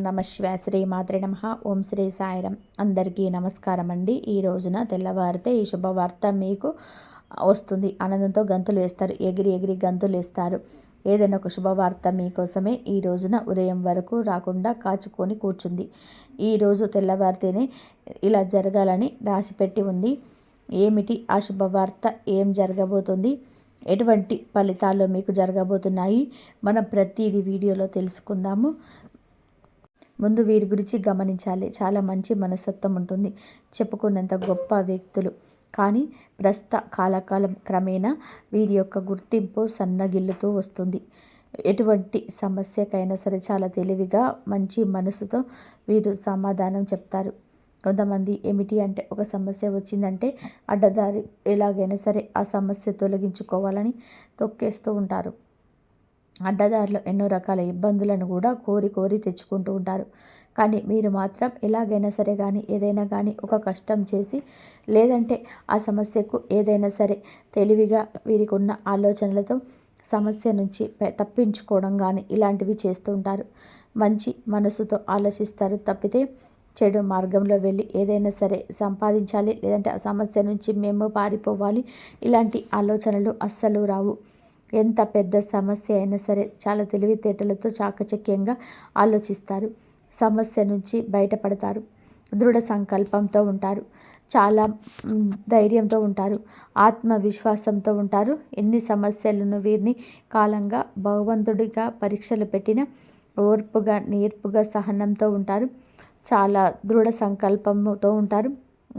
నమ శివాయ. శ్రీ మాత్రే నమః. ఓం శ్రీ సాయిరం. అందరికీ నమస్కారం అండి. ఈ రోజున తెల్లవారితే ఈ శుభవార్త మీకు వస్తుంది. ఆనందంతో గంతులు వేస్తారు, ఎగిరి ఎగిరి గంతులు వేస్తారు. ఏదైనా ఒక శుభవార్త మీకోసమే ఈ రోజున ఉదయం వరకు రాకుండా కాచుకొని కూర్చుంది. ఈరోజు తెల్లవారితేనే ఇలా జరగాలని రాసిపెట్టి ఉంది. ఏమిటి ఆ శుభవార్త? ఏం జరగబోతుంది? ఎటువంటి ఫలితాలు మీకు జరగబోతున్నాయి? మనం ప్రతిదీ వీడియోలో తెలుసుకుందాము. ముందు వీరి గురించి గమనించాలి. చాలా మంచి మనస్తత్వం ఉంటుంది, చెప్పుకున్నంత గొప్ప వ్యక్తులు. కానీ ప్రస్తుత కాలకాలం క్రమేణా వీరి యొక్క గుర్తింపు సన్నగిల్లుతూ వస్తుంది. ఎటువంటి సమస్యకైనా సరే చాలా తెలివిగా మంచి మనసుతో వీరు సమాధానం చెప్తారు. కొంతమంది ఏమిటి అంటే, ఒక సమస్య వచ్చిందంటే అడ్డదారి ఎలాగైనా సరే ఆ సమస్య తొలగించుకోవాలని తొక్కేస్తూ ఉంటారు. అడ్డదారిలో ఎన్నో రకాల ఇబ్బందులను కూడా కోరి కోరి తెచ్చుకుంటూ ఉంటారు. కానీ మీరు మాత్రం ఎలాగైనా సరే కానీ ఏదైనా కానీ ఒక కష్టం చేసి, లేదంటే ఆ సమస్యకు ఏదైనా సరే తెలివిగా వీరికి ఉన్న ఆలోచనలతో సమస్య నుంచి తప్పించుకోవడం కానీ ఇలాంటివి చేస్తూ ఉంటారు. మంచి మనసుతో ఆలోచిస్తారు తప్పితే చెడు మార్గంలో వెళ్ళి ఏదైనా సరే సంపాదించాలి, లేదంటే ఆ సమస్య నుంచి మేము పారిపోవాలి, ఇలాంటి ఆలోచనలు అస్సలు రావు. ఎంత పెద్ద సమస్య అయినా సరే చాలా తెలివితేటలతో చాకచక్యంగా ఆలోచిస్తారు. సమస్య నుంచి బయటపడతారు. దృఢ సంకల్పంతో ఉంటారు. చాలా ధైర్యంతో ఉంటారు. ఆత్మవిశ్వాసంతో ఉంటారు. ఎన్ని సమస్యలను వీరిని కాలంగా భగవంతుడిగా పరీక్షలు పెట్టిన ఓర్పుగా, నేర్పుగా, సహనంతో ఉంటారు. చాలా దృఢ సంకల్పంతో ఉంటారు.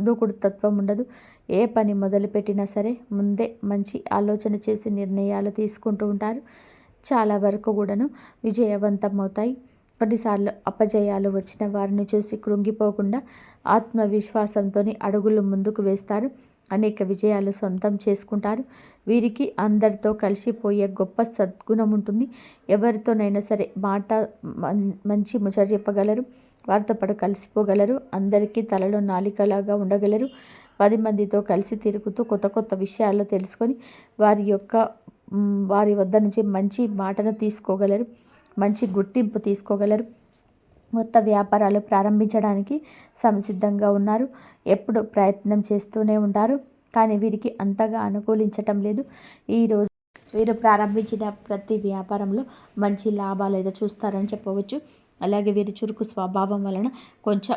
దూకుడు తత్వం ఉండదు. ఏ పని మొదలుపెట్టినా సరే ముందే మంచి ఆలోచన చేసి నిర్ణయాలు తీసుకుంటూ ఉంటారు. చాలా వరకు కూడాను విజయవంతం అవుతాయి. కొన్నిసార్లు అపజయాలు వచ్చిన వారిని చూసి కృంగిపోకుండా ఆత్మవిశ్వాసంతో అడుగులు ముందుకు వేస్తారు. అనేక విజయాలు సొంతం చేసుకుంటారు. వీరికి అందరితో కలిసిపోయే గొప్ప సద్గుణం ఉంటుంది. ఎవరితోనైనా సరే మంచి ముచ్చట చెప్పగలరు. వారితో పాటు కలిసిపోగలరు. అందరికీ తలలో నాలికలాగా ఉండగలరు. 10 మందితో కలిసి తిరుగుతూ కొత్త కొత్త విషయాలు తెలుసుకొని వారి వద్ద నుంచి మంచి మాటను తీసుకోగలరు. మంచి గుర్తింపు తీసుకోగలరు. కొత్త వ్యాపారాలు ప్రారంభించడానికి సంసిద్ధంగా ఉన్నారు. ఎప్పుడు ప్రయత్నం చేస్తూనే ఉంటారు. కానీ వీరికి అంతగా అనుకూలించటం లేదు. ఈరోజు వీరు ప్రారంభించిన ప్రతి వ్యాపారంలో మంచి లాభాలు అయితే చూస్తారని చెప్పవచ్చు. అలాగే వీరి చురుకు స్వభావం వలన కొంచెం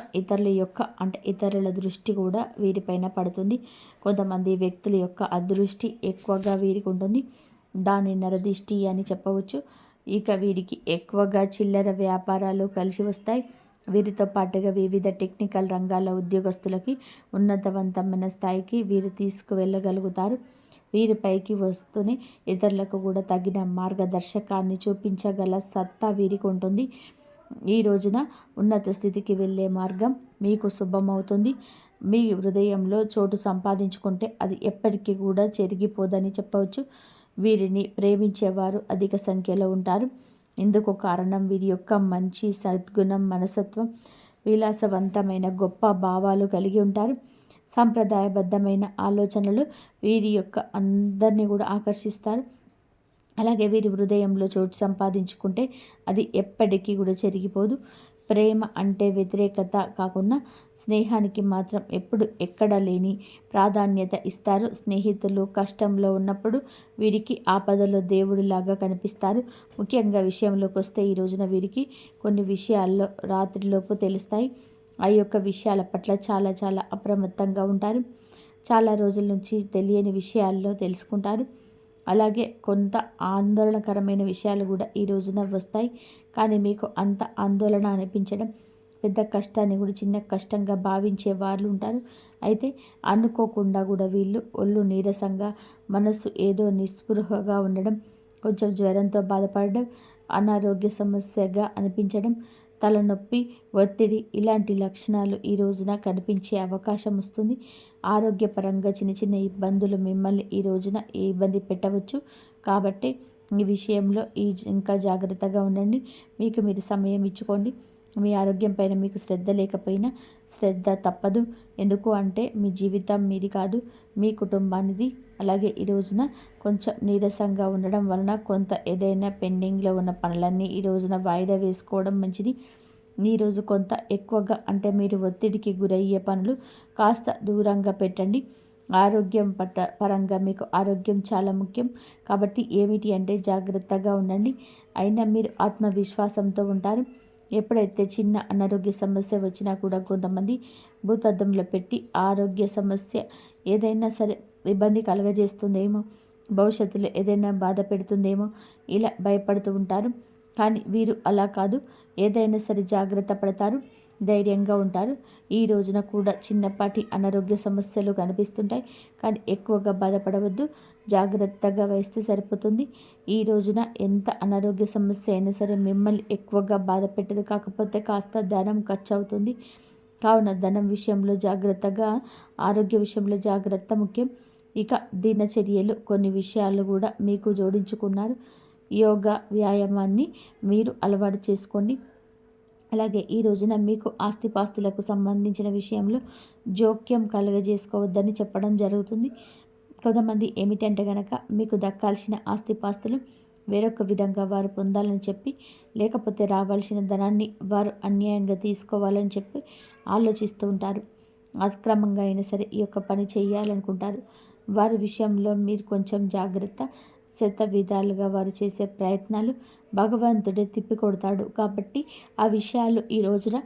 ఇతరుల దృష్టి కూడా వీరిపైన పడుతుంది. కొంతమంది వ్యక్తుల యొక్క అదృష్టి ఎక్కువగా వీరికి ఉంటుంది. దాని నరదిష్టి అని చెప్పవచ్చు. ఇక వీరికి ఎక్కువగా చిల్లర వ్యాపారాలు కలిసి వస్తాయి. వీరితో పాటుగా వివిధ టెక్నికల్ రంగాల ఉద్యోగస్తులకి ఉన్నతవంతమైన స్థాయికి వీరు తీసుకువెళ్ళగలుగుతారు. వీరిపైకి వస్తూనే ఇతరులకు కూడా తగిన మార్గదర్శకాన్ని చూపించగల సత్తా వీరికి ఉంటుంది. ఈ రోజున ఉన్నత స్థితికి వెళ్ళే మార్గం మీకు శుభమవుతుంది. మీ హృదయంలో చోటు సంపాదించుకుంటే అది ఎప్పటికీ కూడా చెరిగిపోదని చెప్పవచ్చు. వీరిని ప్రేమించేవారు అధిక సంఖ్యలో ఉంటారు. ఇందుకు కారణం వీరి యొక్క మంచి సద్గుణం, మనస్తత్వం, విలాసవంతమైన గొప్ప భావాలు కలిగి ఉంటారు. సాంప్రదాయబద్ధమైన ఆలోచనలు వీరి యొక్క అందరినీ కూడా ఆకర్షిస్తారు. అలాగే వీరి హృదయంలో చోటు సంపాదించుకుంటే అది ఎప్పటికీ కూడా చెరిగిపోదు. ప్రేమ అంటే వ్యతిరేకత కాకుండా స్నేహానికి మాత్రం ఎప్పుడు ఎక్కడ లేని ప్రాధాన్యత ఇస్తారు. స్నేహితులు కష్టంలో ఉన్నప్పుడు వీరికి ఆపదలో దేవుడిలాగా కనిపిస్తారు. ముఖ్యంగా విషయంలోకి వస్తే ఈ రోజున వీరికి కొన్ని విషయాల్లో రాత్రిలోపు తెలుస్తాయి. ఆ యొక్క విషయాల పట్ల చాలా చాలా అప్రమత్తంగా ఉంటారు. చాలా రోజుల నుంచి తెలియని విషయాల్లో తెలుసుకుంటారు. అలాగే కొంత ఆందోళనకరమైన విషయాలు కూడా ఈ రోజున వస్తాయి. కానీ మీకు అంత ఆందోళన అనిపించడం, పెద్ద కష్టాన్ని కూడా చిన్న కష్టంగా భావించే వాళ్ళు ఉంటారు. అయితే అనుకోకుండా కూడా వీళ్ళు ఒళ్ళు నీరసంగా, మనసు ఏదో నిస్పృహగా ఉండడం, కొంచెం జ్వరంతో బాధపడడం, అనారోగ్య సమస్యగా అనిపించడం, తలనొప్పి, ఒత్తిడి ఇలాంటి లక్షణాలు ఈ రోజున కనిపించే అవకాశం వస్తుంది. ఆరోగ్యపరంగా చిన్న చిన్న ఇబ్బందులు మిమ్మల్ని ఈ రోజున ఇబ్బంది పెట్టవచ్చు. కాబట్టి ఈ విషయంలో ఇంకా జాగ్రత్తగా ఉండండి. మీకు మీరు సమయం ఇచ్చుకోండి. మీ ఆరోగ్యం పైన మీకు శ్రద్ధ లేకపోయినా శ్రద్ధ తప్పదు. ఎందుకు అంటే మీ జీవితం మీది కాదు, మీ కుటుంబానిది. అలాగే ఈ రోజున కొంచెం నీరసంగా ఉండడం వలన కొంత ఏదైనా పెండింగ్లో ఉన్న పనులన్నీ ఈ రోజున వాయిదా వేసుకోవడం మంచిది. ఈరోజు కొంత ఎక్కువగా అంటే మీరు ఒత్తిడికి గురయ్యే పనులు కాస్త దూరంగా పెట్టండి. ఆరోగ్యం పరంగా మీకు ఆరోగ్యం చాలా ముఖ్యం. కాబట్టి ఏమిటి అంటే జాగ్రత్తగా ఉండండి. అయినా మీరు ఆత్మవిశ్వాసంతో ఉంటారు. ఎప్పుడైతే చిన్న అనారోగ్య సమస్య వచ్చినా కూడా కొంతమంది భూతద్దంలో పెట్టి ఆరోగ్య సమస్య ఏదైనా సరే ఇబ్బంది కలుగజేస్తుందేమో, భవిష్యత్తులో ఏదైనా బాధ పెడుతుందేమో ఇలా భయపడుతూ ఉంటారు. కానీ వీరు అలా కాదు. ఏదైనా సరే జాగ్రత్త పడతారు, ధైర్యంగా ఉంటారు. ఈ రోజున కూడా చిన్నపాటి అనారోగ్య సమస్యలు కనిపిస్తుంటాయి. కానీ ఎక్కువగా బాధపడవద్దు, జాగ్రత్తగా వేస్తే సరిపోతుంది. ఈ రోజున ఎంత అనారోగ్య సమస్య అయినా సరే మిమ్మల్ని ఎక్కువగా బాధ పెట్టదు. కాకపోతే కాస్త ధనం ఖర్చు అవుతుంది. కావున ధనం విషయంలో జాగ్రత్తగా, ఆరోగ్య విషయంలో జాగ్రత్త ముఖ్యం. ఇక దినచర్యలు కొన్ని విషయాలు కూడా మీకు జోడించుకున్నారు. యోగా వ్యాయామాన్ని మీరు అలవాటు చేసుకోండి. అలాగే ఈ రోజున మీకు ఆస్తిపాస్తులకు సంబంధించిన విషయంలో జోక్యం కలుగజేసుకోవద్దని చెప్పడం జరుగుతుంది. కొంతమంది ఏమిటంటే కనుక మీకు దక్కాల్సిన ఆస్తిపాస్తులు వేరొక విధంగా వారు పొందాలని చెప్పి, లేకపోతే రావాల్సిన ధనాన్ని వారు అన్యాయంగా తీసుకోవాలని చెప్పి ఆలోచిస్తూ ఉంటారు. అక్రమంగా అయినా సరే ఈ యొక్క పని చేయాలనుకుంటారు. వారి విషయంలో మీరు కొంచెం జాగ్రత్త. విధాలుగా వారు చేసే ప్రయత్నాలు భగవంతుడే తిప్పికొడతాడు. కాబట్టి ఆ విషయాలు ఈ రోజున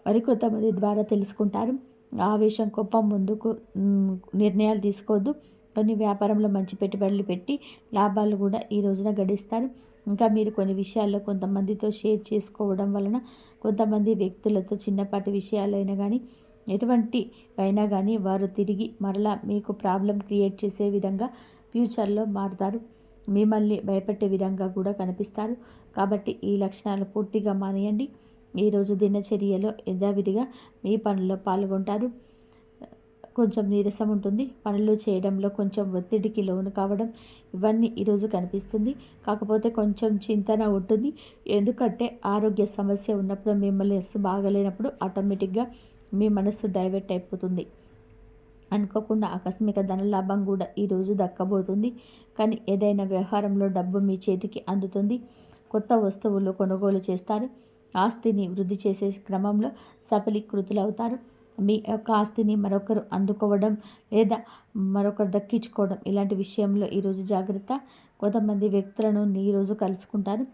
మరికొంతమంది ద్వారా తెలుసుకుంటారు. ఆవేశం కోపం ముందుకు నిర్ణయాలు తీసుకోవద్దు. కొన్ని వ్యాపారంలో మంచి పెట్టుబడులు పెట్టి లాభాలు కూడా ఈ రోజున గడిస్తారు. ఇంకా మీరు కొన్ని విషయాల్లో కొంతమందితో షేర్ చేసుకోవడం వలన కొంతమంది వ్యక్తులతో చిన్నపాటి విషయాలైనా కానీ ఎటువంటి అయినా కానీ వారు తిరిగి మరలా మీకు ప్రాబ్లం క్రియేట్ చేసే విధంగా ఫ్యూచర్లో మారుతారు. మిమ్మల్ని భయపెట్టే విధంగా కూడా కనిపిస్తారు. కాబట్టి ఈ లక్షణాలు పూర్తిగా మానేయండి. ఈరోజు దినచర్యలో యథావిధిగా మీ పనుల్లో పాల్గొంటారు. కొంచెం నీరసం ఉంటుంది. పనులు చేయడంలో కొంచెం ఒత్తిడికి లోను కావడం ఇవన్నీ ఈరోజు కనిపిస్తుంది. కాకపోతే కొంచెం చింతన ఉంటుంది. ఎందుకంటే ఆరోగ్య సమస్య ఉన్నప్పుడు మిమ్మల్ని బాగలేనప్పుడు ఆటోమేటిక్గా మీ మనస్సు డైవర్ట్ అయిపోతుంది. అనుకోకుండా ఆకస్మిక ధనలాభం కూడా ఈరోజు దక్కబోతుంది. కానీ ఏదైనా వ్యవహారంలో డబ్బు మీ చేతికి అందుతుంది. కొత్త వస్తువులు కొనుగోలు చేస్తారు. ఆస్తిని వృద్ధి చేసే క్రమంలో సఫలీకృతులవుతారు. మీ యొక్క ఆస్తిని మరొకరు అందుకోవడం లేదా మరొకరు దక్కించుకోవడం ఇలాంటి విషయంలో ఈరోజు జాగ్రత్త. కొంతమంది వ్యక్తులను ఈరోజు కలుసుకుంటారు.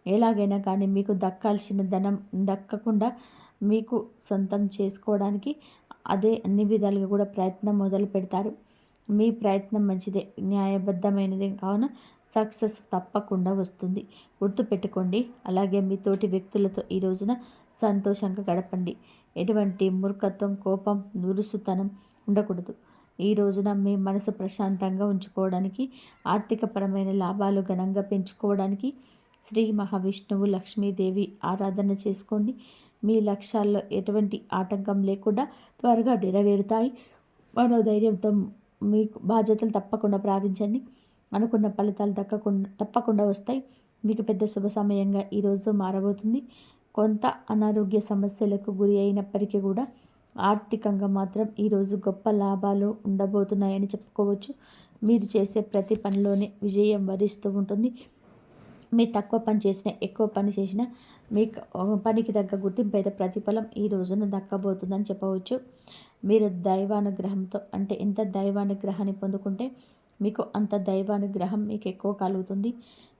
ఎలాగైనా కానీ మీకు దక్కాల్సిన ధనం దక్కకుండా మీకు సొంతం చేసుకోవడానికి అదే అన్ని విధాలుగా కూడా ప్రయత్నం మొదలు పెడతారు. మీ ప్రయత్నం మంచిదే, న్యాయబద్ధమైనదే కావున సక్సెస్ తప్పకుండా వస్తుంది. గుర్తుపెట్టుకోండి. అలాగే మీ తోటి వ్యక్తులతో ఈ రోజున సంతోషంగా గడపండి. ఎటువంటి మూర్ఖత్వం, కోపం, దురుసుతనం ఉండకూడదు. ఈ రోజున మీ మనసు ప్రశాంతంగా ఉంచుకోవడానికి, ఆర్థికపరమైన లాభాలు ఘనంగా పెంచుకోవడానికి శ్రీ మహావిష్ణువు, లక్ష్మీదేవి ఆరాధన చేసుకోండి. మీ లక్ష్యాల్లో ఎటువంటి ఆటంకం లేకుండా త్వరగా నెరవేరుతాయి. మనోధైర్యంతో మీకు బాధ్యతలు తప్పకుండా ప్రార్థించండి. అనుకున్న ఫలితాలు తప్పకుండా వస్తాయి. మీకు పెద్ద శుభ సమయంగా ఈరోజు మారబోతుంది. కొంత అనారోగ్య సమస్యలకు గురి అయినప్పటికీ కూడా ఆర్థికంగా మాత్రం ఈరోజు గొప్ప లాభాలు ఉండబోతున్నాయని చెప్పుకోవచ్చు. మీరు చేసే ప్రతి పనిలోనే విజయం వరిస్తూ ఉంటుంది. మీరు తక్కువ పని చేసినా, ఎక్కువ పని చేసినా మీకు పనికి తగ్గ గుర్తింపు అయితే ప్రతిఫలం ఈ రోజున దక్కబోతుందని చెప్పవచ్చు. మీరు దైవానుగ్రహంతో అంటే ఎంత దైవానుగ్రహాన్ని పొందుకుంటే మీకు అంత దైవానుగ్రహం మీకు ఎక్కువ కలుగుతుంది.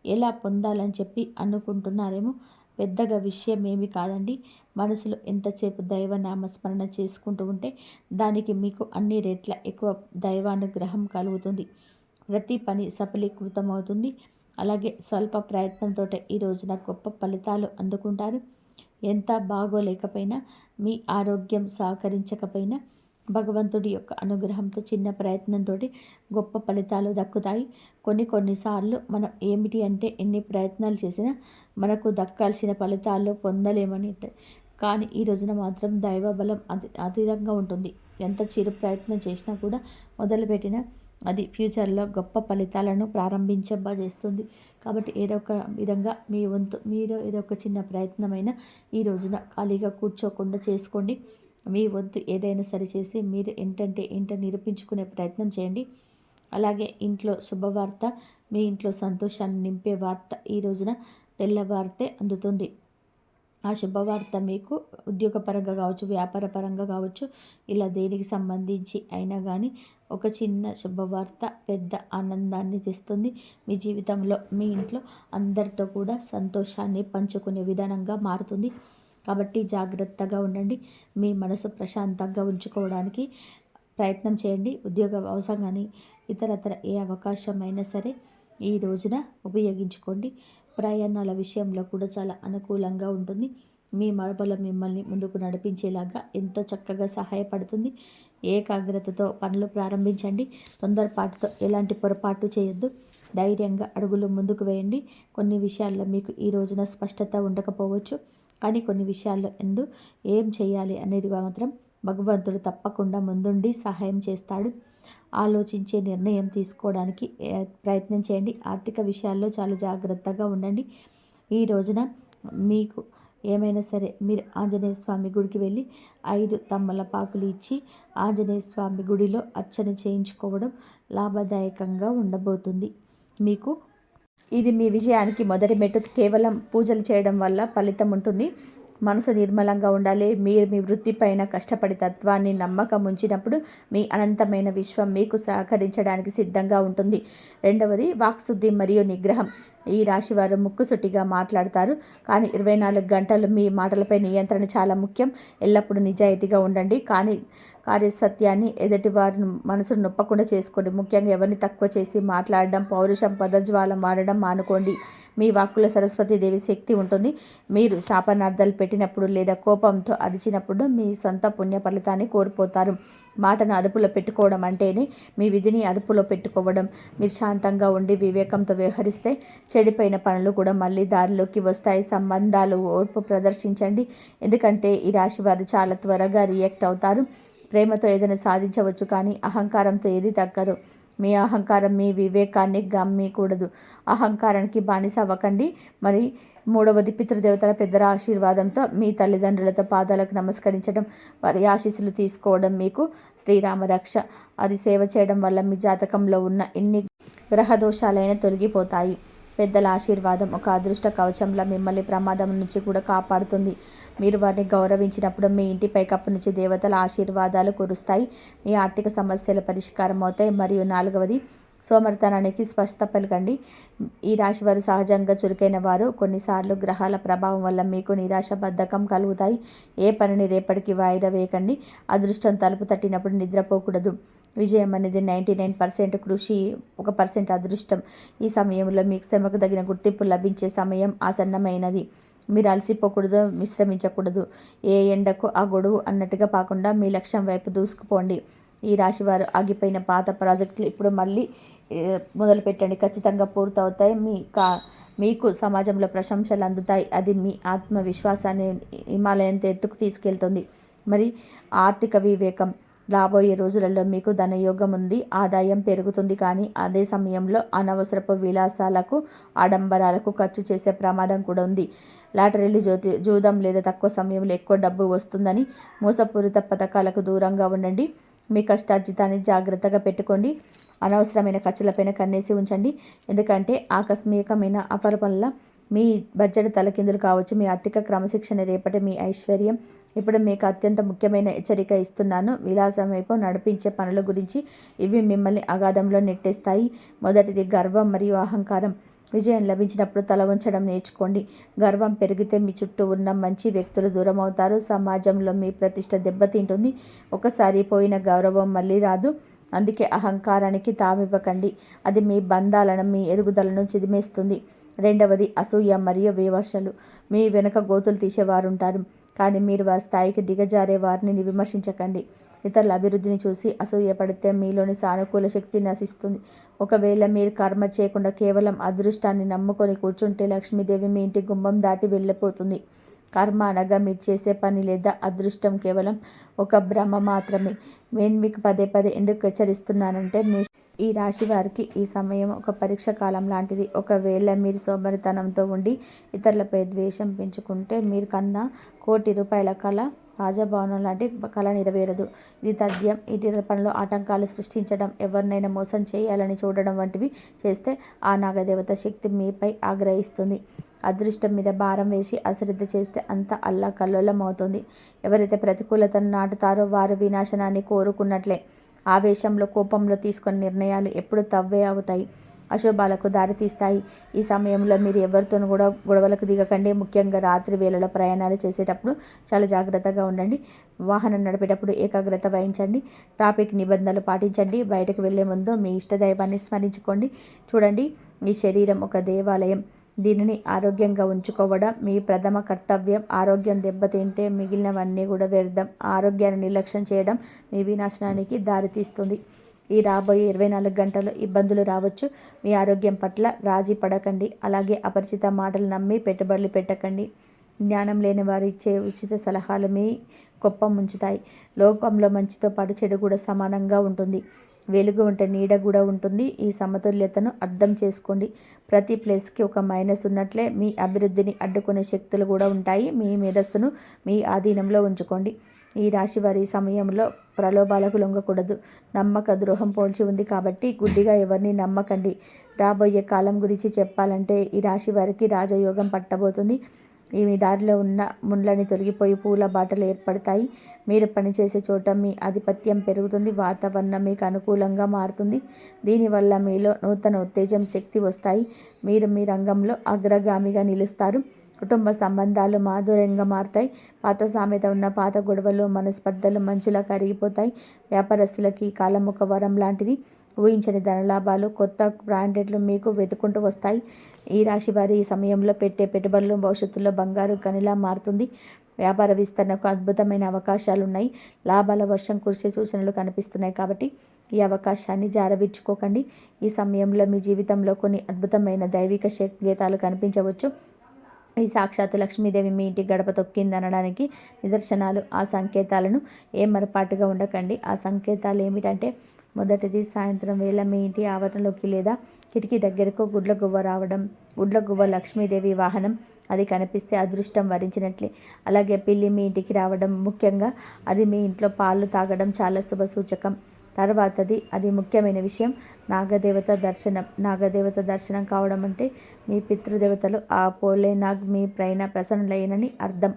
ఎలా పొందాలని చెప్పి అనుకుంటున్నారేమో, పెద్దగా విషయం ఏమి కాదండి. మనసులో ఎంతసేపు దైవ నామస్మరణ చేసుకుంటూ ఉంటే దానికి మీకు అన్ని రెట్ల ఎక్కువ దైవానుగ్రహం కలుగుతుంది. ప్రతి పని సఫలీకృతమవుతుంది. అలాగే స్వల్ప ప్రయత్నంతో ఈ రోజున గొప్ప ఫలితాలు అందుకుంటారు. ఎంత బాగోలేకపోయినా, మీ ఆరోగ్యం సహకరించకపోయినా భగవంతుడి యొక్క అనుగ్రహంతో చిన్న ప్రయత్నంతో గొప్ప ఫలితాలు దక్కుతాయి. కొన్నిసార్లు మనం ఏమిటి అంటే ఎన్ని ప్రయత్నాలు చేసినా మనకు దక్కాల్సిన ఫలితాల్లో పొందలేమని. కానీ ఈ రోజున మాత్రం దైవ బలం అతీతంగా ఉంటుంది. ఎంత చిరు ప్రయత్నం చేసినా కూడా మొదలుపెట్టిన అది ఫ్యూచర్లో గొప్ప ఫలితాలను ప్రారంభించబజేస్తుంది. కాబట్టి ఏదో ఒక విధంగా మీ వంతు మీరు ఏదో ఒక చిన్న ప్రయత్నమైన ఈ రోజున ఖాళీగా కూర్చోకుండా చేసుకోండి. మీ వంతు ఏదైనా సరి చేసి మీరు ఏంటో నిరూపించుకునే ప్రయత్నం చేయండి. అలాగే ఇంట్లో శుభవార్త, మీ ఇంట్లో సంతోషాన్ని నింపే వార్త ఈ రోజున తెల్లవారితే అందుతుంది. ఆ శుభవార్త మీకు ఉద్యోగపరంగా కావచ్చు, వ్యాపార పరంగా కావచ్చు, ఇలా దేనికి సంబంధించి అయినా కానీ ఒక చిన్న శుభవార్త పెద్ద ఆనందాన్ని తెస్తుంది. మీ జీవితంలో, మీ ఇంట్లో అందరితో కూడా సంతోషాన్ని పంచుకునే విధానంగా మారుతుంది. కాబట్టి జాగ్రత్తగా ఉండండి. మీ మనసు ప్రశాంతంగా ఉంచుకోవడానికి ప్రయత్నం చేయండి. ఉద్యోగ అవసరం కానీ ఇతరత్ర ఏ అవకాశమైనా సరే ఈ రోజున ఉపయోగించుకోండి. ప్రయాణాల విషయంలో కూడా చాలా అనుకూలంగా ఉంటుంది. మీ మనబలం మిమ్మల్ని ముందుకు నడిపించేలాగా ఎంతో చక్కగా సహాయపడుతుంది. ఏకాగ్రతతో పనులు ప్రారంభించండి. తొందరపాటుతో ఎలాంటి పొరపాటు చేయొద్దు. ధైర్యంగా అడుగులు ముందుకు వేయండి. కొన్ని విషయాల్లో మీకు ఈ రోజున స్పష్టత ఉండకపోవచ్చు, కానీ కొన్ని విషయాల్లో ఏం చేయాలి అనేది మాత్రం భగవంతుడు తప్పకుండా ముందుండి సహాయం చేస్తాడు. ఆలోచించే నిర్ణయం తీసుకోవడానికి ప్రయత్నం చేయండి. ఆర్థిక విషయాల్లో చాలా జాగ్రత్తగా ఉండండి. ఈ రోజున మీకు ఏమైనా సరే మీరు ఆంజనేయ స్వామి గుడికి వెళ్ళి 5 తమలపాకులు ఇచ్చి ఆంజనేయ స్వామి గుడిలో అర్చన చేయించుకోవడం లాభదాయకంగా ఉండబోతుంది. మీకు ఇది మీ విజయానికి మొదటి మెట్టు. కేవలం పూజలు చేయడం వల్ల ఫలితం ఉంటుంది. మనసు నిర్మలంగా ఉండాలి. మీరు మీ వృత్తిపైన కష్టపడి తత్వాన్ని నమ్మకం ఉంచినప్పుడు మీ అనంతమైన విశ్వం మీకు సహకరించడానికి సిద్ధంగా ఉంటుంది. రెండవది వాక్శుద్ధి మరియు నిగ్రహం. ఈ రాశివారు ముక్కుసూటిగా మాట్లాడతారు, కానీ 24 గంటలు మీ మాటలపై నియంత్రణ చాలా ముఖ్యం. ఎల్లప్పుడూ నిజాయితీగా ఉండండి, కానీ కార్యసత్యాన్ని ఎదుటివారి మనసును నొప్పకుండా చేసుకోండి. ముఖ్యంగా ఎవరిని తక్కువ చేసి మాట్లాడడం, పౌరుషం, పదజ్వాలం వాడడం మానుకోండి. మీ వాక్కులో సరస్వతీదేవి శక్తి ఉంటుంది. మీరు శాపనార్థాలు పెట్టినప్పుడు లేదా కోపంతో అరిచినప్పుడు మీ సొంత పుణ్య ఫలితాన్ని కోల్పోతారు. మాటను అదుపులో పెట్టుకోవడం అంటేనే మీ విధిని అదుపులో పెట్టుకోవడం. మీరు శాంతంగా ఉండి వివేకంతో వ్యవహరిస్తే చెడిపోయిన పనులు కూడా మళ్ళీ దారిలోకి వస్తాయి. సంబంధాలు ఓర్పు ప్రదర్శించండి, ఎందుకంటే ఈ రాశి వారు చాలా త్వరగా రియాక్ట్ అవుతారు. ప్రేమతో ఏదైనా సాధించవచ్చు, కానీ అహంకారంతో ఏది తగ్గదు. మీ అహంకారం మీ వివేకాన్ని గమ్మకూడదు. అహంకారానికి బానిస అవ్వకండి. మరి మూడవది, పితృదేవతల పెద్దల ఆశీర్వాదంతో మీ తల్లిదండ్రులతో పాదాలకు నమస్కరించడం, వారి ఆశీస్సులు తీసుకోవడం మీకు శ్రీరామ రక్ష. అది సేవ చేయడం వల్ల మీ జాతకంలో ఉన్న ఎన్ని గ్రహదోషాలైనా తొలగిపోతాయి. పెద్దల ఆశీర్వాదం ఒక అదృష్ట కవచంలా మిమ్మల్ని ప్రమాదం నుంచి కూడా కాపాడుతుంది. మీరు వారిని గౌరవించినప్పుడు మీ ఇంటి పైకప్పు నుంచి దేవతల ఆశీర్వాదాలు కురుస్తాయి. మీ ఆర్థిక సమస్యలు పరిష్కారం అవుతాయి. మరియు నాలుగవది, సోమరితనానికి స్పష్టత పలకండి. ఈ రాశి వారు సహజంగా చురుకైన వారు. కొన్నిసార్లు గ్రహాల ప్రభావం వల్ల మీకు నిరాశ, బద్ధకం కలుగుతాయి. ఏ పనిని రేపటికి వాయిదా వేయకండి. అదృష్టం తలుపు తట్టినప్పుడు నిద్రపోకూడదు. విజయం అనేది 99% కృషి, 1% అదృష్టం. ఈ సమయంలో మీకు శ్రమకు తగిన గుర్తింపు లభించే సమయం ఆసన్నమైనది. మీరు అలసిపోకూడదు, విశ్రమించకూడదు. ఏ ఎండకు ఆ గొడుగు అన్నట్టుగా కాకుండా మీ లక్ష్యం వైపు దూసుకుపోండి. ఈ రాశివారు ఆగిపోయిన పాత ప్రాజెక్టులు ఇప్పుడు మళ్ళీ మొదలుపెట్టండి. ఖచ్చితంగా పూర్తవుతాయి. మీకు సమాజంలో ప్రశంసలు అందుతాయి. అది మీ ఆత్మవిశ్వాసాన్ని హిమాలయంతో ఎత్తుకు తీసుకెళ్తుంది. మరి ఆర్థిక వివేకం. రాబోయే రోజులలో మీకు ధనయోగం ఉంది, ఆదాయం పెరుగుతుంది, కానీ అదే సమయంలో అనవసరపు విలాసాలకు, ఆడంబరాలకు ఖర్చు చేసే ప్రమాదం కూడా ఉంది. లాటరీలు, జూదం లేదా తక్కువ సమయంలో ఎక్కువ డబ్బు వస్తుందని మోసపూరిత పథకాలకు దూరంగా ఉండండి. మీ కష్టార్జితాన్ని జాగ్రత్తగా పెట్టుకోండి. అనవసరమైన ఖర్చులపైన కన్నేసి ఉంచండి, ఎందుకంటే ఆకస్మికమైన ఆఫర్ వల్ల మీ బడ్జెట్ తలకిందులు కావచ్చు. మీ ఆర్థిక క్రమశిక్షణ రేపటి మీ ఐశ్వర్యం. ఇప్పుడు మీకు అత్యంత ముఖ్యమైన హెచ్చరిక ఇస్తున్నాను. విలాసం వైపు నడిపించే పనుల గురించి. ఇవి మిమ్మల్ని అగాధంలో నెట్టేస్తాయి. మొదటిది, గర్వం మరియు అహంకారం. విజయం లభించినప్పుడు తల ఉంచడం నేర్చుకోండి. గర్వం పెరిగితే మీ చుట్టూ ఉన్న మంచి వ్యక్తులు దూరం అవుతారు. సమాజంలో మీ ప్రతిష్ట దెబ్బతింటుంది. ఒకసారి పోయిన గౌరవం మళ్ళీ రాదు. అందుకే అహంకారానికి తావివ్వకండి. అది మీ బంధాలను, మీ ఎదుగుదలను చిదిమేస్తుంది. రెండవది, అసూయ మరియు విమర్శలు. మీ వెనుక గోతులు తీసేవారుంటారు, కానీ మీరు వారి స్థాయికి దిగజారే వారిని విమర్శించకండి. ఇతరుల అభివృద్ధిని చూసి అసూయపడితే మీలోని సానుకూల శక్తి నశిస్తుంది. ఒకవేళ మీరు కర్మ చేయకుండా కేవలం అదృష్టాన్ని నమ్ముకొని కూర్చుంటే లక్ష్మీదేవి మీ ఇంటి గుమ్మం దాటి వెళ్ళిపోతుంది. కర్మ అనగా మీరు చేసే పని లేదా అదృష్టం కేవలం ఒక భ్రమ మాత్రమే. నేను మీకు పదే పదే ఎందుకు హెచ్చరిస్తున్నానంటే, ఈ రాశి వారికి ఈ సమయం ఒక పరీక్ష కాలం లాంటిది. ఒకవేళ మీరు సోమరితనంతో ఉండి ఇతరులపై ద్వేషం పెంచుకుంటే మీరు కన్నా ₹1,00,00,000 కళ రాజభవనం లాంటి కళ నెరవేరదు. ఇది తథ్యం. ఇతరుల పనిలో ఆటంకాలు సృష్టించడం, ఎవరినైనా మోసం చేయాలని చూడడం వంటివి చేస్తే ఆ నాగదేవత శక్తి మీపై ఆగ్రహిస్తుంది. అదృష్టం మీద భారం వేసి అశ్రద్ధ చేస్తే అంతా అల్లాకల్లోలం అవుతుంది. ఎవరైతే ప్రతికూలతను నాటుతారో వారు వినాశనాన్ని కోరుకున్నట్లే. ఆవేశంలో, కోపంలో తీసుకున్న నిర్ణయాలు ఎప్పుడు తవ్వే అవుతాయి, అశుభాలకు దారితీస్తాయి. ఈ సమయంలో మీరు ఎవరితోనూ కూడా గొడవలకు దిగకండి. ముఖ్యంగా రాత్రి వేళలో ప్రయాణాలు చేసేటప్పుడు చాలా జాగ్రత్తగా ఉండండి. వాహనం నడిపేటప్పుడు ఏకాగ్రత వహించండి. ట్రాఫిక్ నిబంధనలు పాటించండి. బయటకు వెళ్లే ముందు మీ ఇష్టదైవాన్ని స్మరించుకోండి. చూడండి, ఈ శరీరం ఒక దేవాలయం. దీనిని ఆరోగ్యంగా ఉంచుకోవడం మీ ప్రథమ కర్తవ్యం. ఆరోగ్యం దెబ్బతింటే మిగిలినవన్నీ కూడా వ్యర్థం. ఆరోగ్యాన్ని నిర్లక్ష్యం చేయడం మీ వినాశనానికి దారితీస్తుంది. ఈ రాబోయే 24 గంటలు ఇబ్బందులు రావచ్చు. మీ ఆరోగ్యం పట్ల రాజీ పడకండి. అలాగే అపరిచిత మాటలు నమ్మి పెట్టుబడులు పెట్టకండి. జ్ఞానం లేని వారు ఇచ్చే ఉచిత సలహాలు మీ గొప్ప ముంచుతాయి. లోకంలో మంచితో పాటు చెడు కూడా సమానంగా ఉంటుంది. వెలుగు ఉంటే నీడ కూడా ఉంటుంది. ఈ సమతుల్యతను అర్థం చేసుకోండి. ప్రతి ప్లేస్కి ఒక మైనస్ ఉన్నట్లే మీ అభివృద్ధిని అడ్డుకునే శక్తులు కూడా ఉంటాయి. మీ మేధస్సును మీ ఆధీనంలో ఉంచుకోండి. ఈ రాశి వారి సమయంలో ప్రలోభాలకు లొంగకూడదు. నమ్మక ద్రోహం పోల్చి ఉంది కాబట్టి గుడ్డిగా ఎవరిని నమ్మకండి. రాబోయే కాలం గురించి చెప్పాలంటే ఈ రాశి వారికి రాజయోగం పట్టబోతుంది. మీ దారిలో ఉన్న ముండ్లని తొలగిపోయి పూల బాటలు ఏర్పడతాయి. మీరు పనిచేసే చోట మీ ఆధిపత్యం పెరుగుతుంది. వాతావరణం మీకు అనుకూలంగా మారుతుంది. దీనివల్ల మీలో నూతన ఉత్తేజం, శక్తి వస్తాయి. మీరు మీ రంగంలో అగ్రగామిగా నిలుస్తారు. కుటుంబ సంబంధాలు మాధుర్యంగా మారుతాయి. పాత సామెత ఉన్న పాత గొడవలు, మనస్పర్ధలు మంచులా కరిగిపోతాయి. వ్యాపారస్తులకి ఈ కాలం ఒక వరం లాంటిది. ఊహించని ధనలాభాలు, కొత్త బ్రాండెడ్లు మీకు వెతుకుంటూ వస్తాయి. ఈ రాశి వారి ఈ సమయంలో పెట్టే పెట్టుబడులు భవిష్యత్తులో బంగారు గనిలా మారుతుంది. వ్యాపార విస్తరణకు అద్భుతమైన అవకాశాలు ఉన్నాయి. లాభాల వర్షం కురిసే సూచనలు కనిపిస్తున్నాయి కాబట్టి ఈ అవకాశాన్ని జారవిడ్చుకోకండి. ఈ సమయంలో మీ జీవితంలో కొన్ని అద్భుతమైన దైవిక సంకేతాలు కనిపించవచ్చు. ఈ సాక్షాత్తు లక్ష్మీదేవి మీ ఇంటి గడప తొక్కిందనడానికి నిదర్శనాలు. ఆ సంకేతాలను ఏమరపాటుగా ఉండకండి. ఆ సంకేతాలు ఏమిటంటే, మొదటిది, సాయంత్రం వేళ మీ ఇంటి ఆవరణలోకి లేదా కిటికీ దగ్గరకు గుడ్ల గువ్వ రావడం. గుడ్ల గువ్వ లక్ష్మీదేవి వాహనం. అది కనిపిస్తే అదృష్టం వరించినట్లే. అలాగే పిల్లి మీ ఇంటికి రావడం, ముఖ్యంగా అది మీ ఇంట్లో పాలు తాగడం చాలా శుభ సూచకం. తర్వాతది, అది ముఖ్యమైన విషయం, నాగదేవత దర్శనం. నాగదేవత దర్శనం కావడం అంటే మీ పితృదేవతలు ఆ భోలేనాగ్ మీ పైన ప్రసన్నులైనని అర్థం.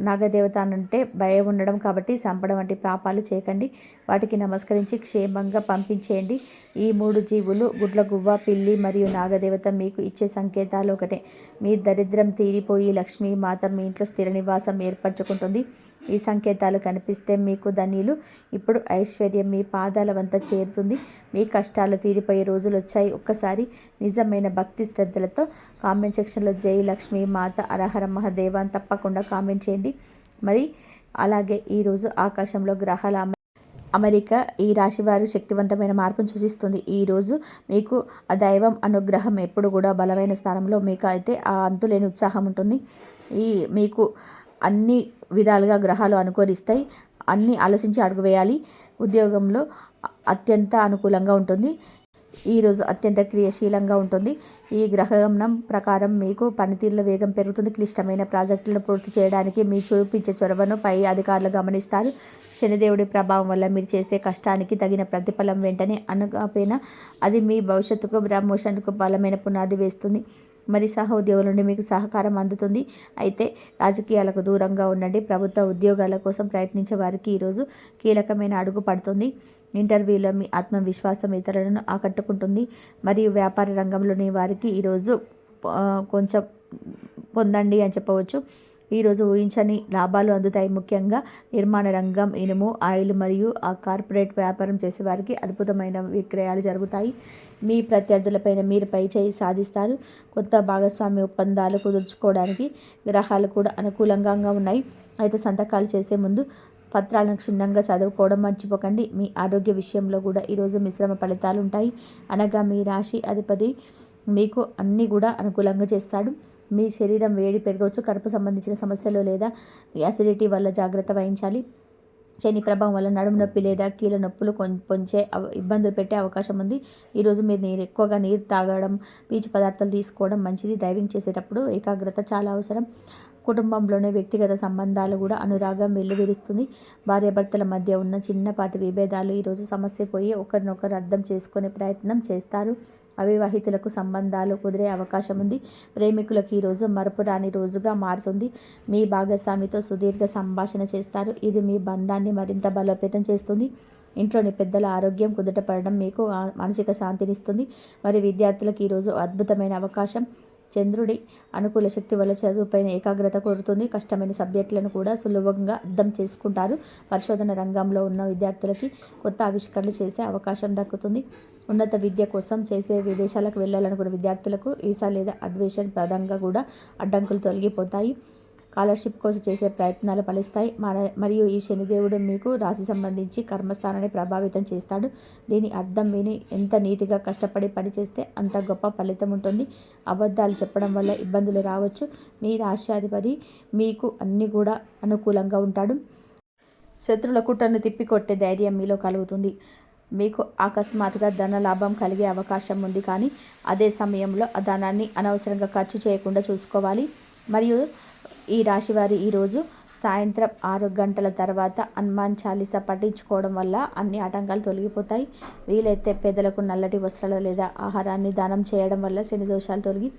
నాగదేవత అంటే భయం ఉండడం కాబట్టి చంపడం వంటి పాపాలు చేయకండి. వాటికి నమస్కరించి క్షేమంగా పంపించేయండి. ఈ 3 జీవులు, గుడ్లగువ్వ, పిల్లి మరియు నాగదేవత మీకు ఇచ్చే సంకేతాలు ఒకటే. మీ దరిద్రం తీరిపోయి లక్ష్మీ మాత మీ ఇంట్లో స్థిర నివాసం ఏర్పరచుకుంటుంది. ఈ సంకేతాలు కనిపిస్తే మీకు ధన్యులు. ఇప్పుడు ఐశ్వర్యం మీ పాదాల వంత చేరుతుంది. మీ కష్టాలు తీరిపోయే రోజులు వచ్చాయి. ఒక్కసారి నిజమైన భక్తి శ్రద్ధలతో కామెంట్ సెక్షన్లో జై లక్ష్మీ మాత, హరహర మహాదేవ అని తప్పకుండా కామెంట్ చేయండి. మరి అలాగే ఈరోజు ఆకాశంలో గ్రహాల అమెరిక ఈ రాశివారి శక్తివంతమైన మార్పును సూచిస్తుంది. ఈరోజు మీకు ఆ దైవం అనుగ్రహం ఎప్పుడు కూడా బలమైన స్థానంలో మీకు అయితే ఆ అంతులేని ఉత్సాహం ఉంటుంది. మీకు అన్ని విధాలుగా గ్రహాలు అనుకూలిస్తాయి. అన్నీ ఆలోచించి అడుగు వేయాలి. ఉద్యోగంలో అత్యంత అనుకూలంగా ఉంటుంది. ఈరోజు అత్యంత క్రియాశీలంగా ఉంటుంది. ఈ గ్రహగమనం ప్రకారం మీకు పనితీరులో వేగం పెరుగుతుంది. క్లిష్టమైన ప్రాజెక్టులను పూర్తి చేయడానికి మీ చూపించే చొరవను పై అధికారులు గమనిస్తారు. శనిదేవుడి ప్రభావం వల్ల మీరు చేసే కష్టానికి తగిన ప్రతిఫలం వెంటనే అనకపోయినా అది మీ భవిష్యత్తుకు, ప్రమోషన్కు బలమైన పునాది వేస్తుంది. మరి సహోద్యోగుల నుండి మీకు సహకారం అందుతుంది. అయితే రాజకీయాలకు దూరంగా ఉండండి. ప్రభుత్వ ఉద్యోగాల కోసం ప్రయత్నించే వారికి ఈరోజు కీలకమైన అడుగు పడుతుంది. ఇంటర్వ్యూలో మీ ఆత్మవిశ్వాసం ఇతరులను ఆకట్టుకుంటుంది. మరియు వ్యాపార రంగంలోని వారికి ఈరోజు కొంచెం పొందండి అని చెప్పవచ్చు. ఈరోజు ఊహించని లాభాలు అందుతాయి. ముఖ్యంగా నిర్మాణ రంగం, ఇనుము, ఆయిల్ మరియు ఆ కార్పొరేట్ వ్యాపారం చేసే వారికి అద్భుతమైన విక్రయాలు జరుగుతాయి. మీ ప్రత్యర్థులపైన మీరు పై చేయి సాధిస్తారు. కొత్త భాగస్వామ్య ఒప్పందాలు కుదుర్చుకోవడానికి గ్రహాలు కూడా అనుకూలంగా ఉన్నాయి. అయితే సంతకాలు చేసే ముందు పత్రాలను క్షుణ్ణంగా చదువుకోవడం మర్చిపోకండి. మీ ఆరోగ్య విషయంలో కూడా ఈరోజు మిశ్రమ ఫలితాలు ఉంటాయి. అనగా మీ రాశి అధిపతి మీకు అన్నీ కూడా అనుకూలంగా చేస్తాడు. మీ శరీరం వేడి పెరగవచ్చు. కడుపు సంబంధించిన సమస్యలు లేదా యాసిడిటీ వల్ల జాగ్రత్త వహించాలి. శని ప్రభావం వల్ల నడుము నొప్పి లేదా కీళ్ళ నొప్పులు పొంచే ఇబ్బందులు పెట్టే అవకాశం ఉంది. ఈరోజు మీరు ఎక్కువగా నీరు తాగడం, పీచు పదార్థాలు తీసుకోవడం మంచిది. డ్రైవింగ్ చేసేటప్పుడు ఏకాగ్రత చాలా అవసరం. కుటుంబంలోనే వ్యక్తిగత సంబంధాలు కూడా అనురాగం వెల్లివిరుస్తుంది. భార్యాభర్తల మధ్య ఉన్న చిన్నపాటి విభేదాలు ఈరోజు సమస్య పోయి ఒకరినొకరు అర్థం చేసుకునే ప్రయత్నం చేస్తారు. అవివాహితులకు సంబంధాలు కుదిరే అవకాశం ఉంది. ప్రేమికులకు ఈరోజు మరపురాని రోజుగా మారుతుంది. మీ భాగస్వామితో సుదీర్ఘ సంభాషణ చేస్తారు. ఇది మీ బంధాన్ని మరింత బలోపేతం చేస్తుంది. ఇంట్లోని పెద్దల ఆరోగ్యం కుదుటపడడం మీకు మానసిక శాంతినిస్తుంది. మరి విద్యార్థులకు ఈరోజు అద్భుతమైన అవకాశం. చంద్రుడి అనుకూల శక్తి వల్ల చదువుపైన ఏకాగ్రత కోరుతుంది. కష్టమైన సబ్జెక్టులను కూడా సులభంగా అర్థం చేసుకుంటారు. పరిశోధన రంగంలో ఉన్న విద్యార్థులకి కొత్త ఆవిష్కరణలు చేసే అవకాశం దక్కుతుంది. ఉన్నత విద్య కోసం చేసే విదేశాలకు వెళ్ళాలనుకున్న విద్యార్థులకు వీసా లేదా అడ్మిషన్ పరంగా కూడా అడ్డంకులు తొలగిపోతాయి. స్కాలర్షిప్ కోసం చేసే ప్రయత్నాలు ఫలిస్తాయి. మరియు ఈ శనిదేవుడు మీకు రాశి సంబంధించి కర్మస్థానాన్ని ప్రభావితం చేస్తాడు. దీని అర్థం విని ఎంత నీతిగా కష్టపడి పనిచేస్తే అంత గొప్ప ఫలితం ఉంటుంది. అబద్ధాలు చెప్పడం వల్ల ఇబ్బందులు రావచ్చు. మీ రాశ్యాధిపతి మీకు అన్ని కూడా అనుకూలంగా ఉంటాడు. శత్రుల కుట్రను తిప్పికొట్టే ధైర్యం మీలో కలుగుతుంది. మీకు అకస్మాత్తుగా ధన లాభం కలిగే అవకాశం ఉంది. కానీ అదే సమయంలో ఆ ధనాన్ని అనవసరంగా ఖర్చు చేయకుండా చూసుకోవాలి. మరియు ఈ రాశివారి ఈరోజు సాయంత్రం 6 గంటల తర్వాత హనుమాన్ చాలీసా పఠించుకోవడం వల్ల అన్ని ఆటంకాలు తొలగిపోతాయి. వీలైతే పేదలకు నల్లటి వస్త్రాలు లేదా ఆహారాన్ని దానం చేయడం వల్ల శని దోషాలు తొలగి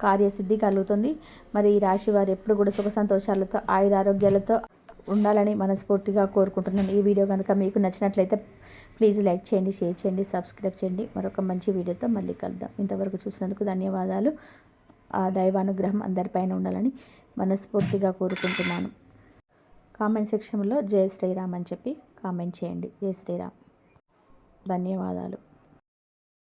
కార్యసిద్ధి కలుగుతుంది. మరి ఈ రాశి వారు ఎప్పుడు కూడా సుఖ సంతోషాలతో ఆయురారోగ్యాలతో ఉండాలని మనస్ఫూర్తిగా కోరుకుంటున్నాను. ఈ వీడియో కనుక మీకు నచ్చినట్లయితే ప్లీజ్ లైక్ చేయండి, షేర్ చేయండి, సబ్స్క్రైబ్ చేయండి. మరొక మంచి వీడియోతో మళ్ళీ కలుద్దాం. ఇంతవరకు చూసినందుకు ధన్యవాదాలు. ఆ దైవానుగ్రహం అందరిపైన ఉండాలని మనస్ఫూర్తిగా కోరుకుంటున్నాను. కామెంట్ సెక్షన్లో జై శ్రీరామ్ అని చెప్పి కామెంట్ చేయండి. జై శ్రీరామ్. ధన్యవాదాలు.